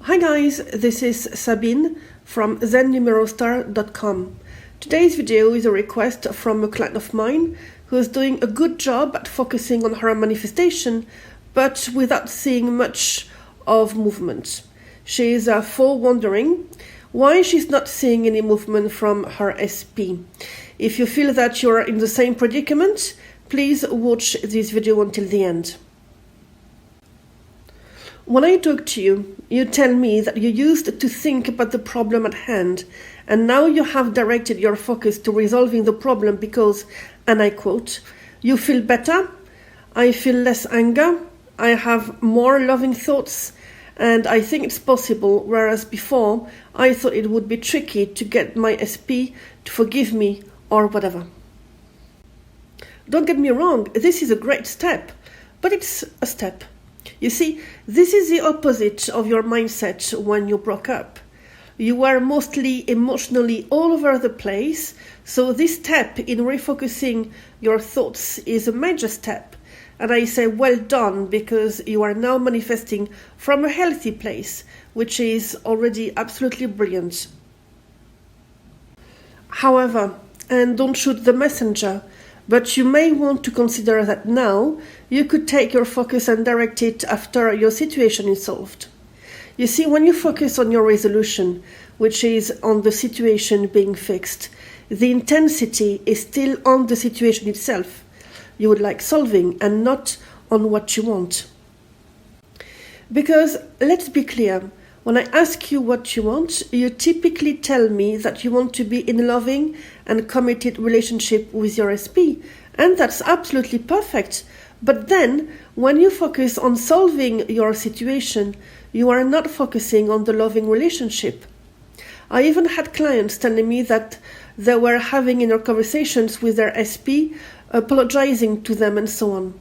Hi guys, this is Sabine from Zennumerostar.com. Today's video is a request from a client of mine who is doing a good job at focusing on her manifestation, but without seeing much of movement. She is wondering why she's not seeing any movement from her SP. If you feel that you're in the same predicament, please watch this video until the end. When I talk to you, you tell me that you used to think about the problem at hand, and now you have directed your focus to resolving the problem because, and I quote, "You feel better, I feel less anger, I have more loving thoughts, and I think it's possible, whereas before I thought it would be tricky to get my SP to forgive me or whatever." Don't get me wrong, this is a great step, but it's a step. You see, this is the opposite of your mindset when you broke up. You were mostly emotionally all over the place, so this step in refocusing your thoughts is a major step. And I say well done, because you are now manifesting from a healthy place, which is already absolutely brilliant. However, and don't shoot the messenger, but you may want to consider that now you could take your focus and direct it after your situation is solved. You see, when you focus on your resolution, which is on the situation being fixed, the intensity is still on the situation itself you would like solving and not on what you want. Because let's be clear, when I ask you what you want, you typically tell me that you want to be in a loving and committed relationship with your SP, and that's absolutely perfect. But then, when you focus on solving your situation, you are not focusing on the loving relationship. I even had clients telling me that they were having inner conversations with their SP, apologizing to them and so on.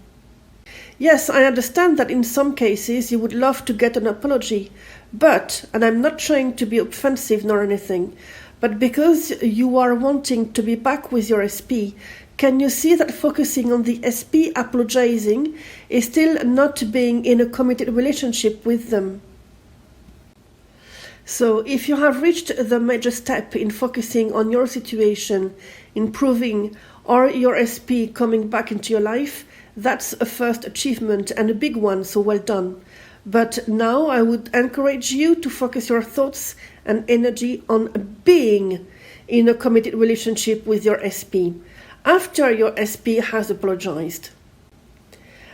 Yes, I understand that in some cases you would love to get an apology, but, and I'm not trying to be offensive nor anything, but because you are wanting to be back with your SP, can you see that focusing on the SP apologizing is still not being in a committed relationship with them? So if you have reached the major step in focusing on your situation, improving, or your SP coming back into your life, that's a first achievement and a big one, so well done. But now I would encourage you to focus your thoughts and energy on being in a committed relationship with your SP after your SP has apologized.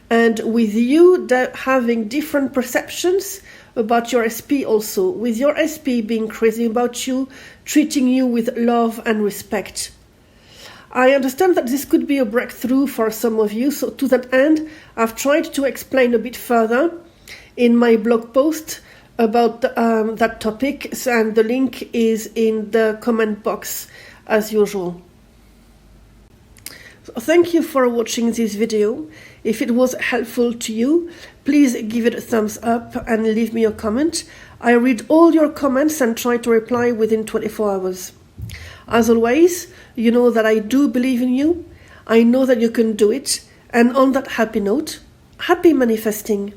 And with you having different perceptions about your SP also, with your SP being crazy about you, treating you with love and respect. I understand that this could be a breakthrough for some of you, so to that end, I've tried to explain a bit further in my blog post about that topic, and the link is in the comment box as usual. So thank you for watching this video. If it was helpful to you, please give it a thumbs up and leave me a comment. I read all your comments and try to reply within 24 hours. As always, you know that I do believe in you. I know that you can do it. And on that happy note, happy manifesting.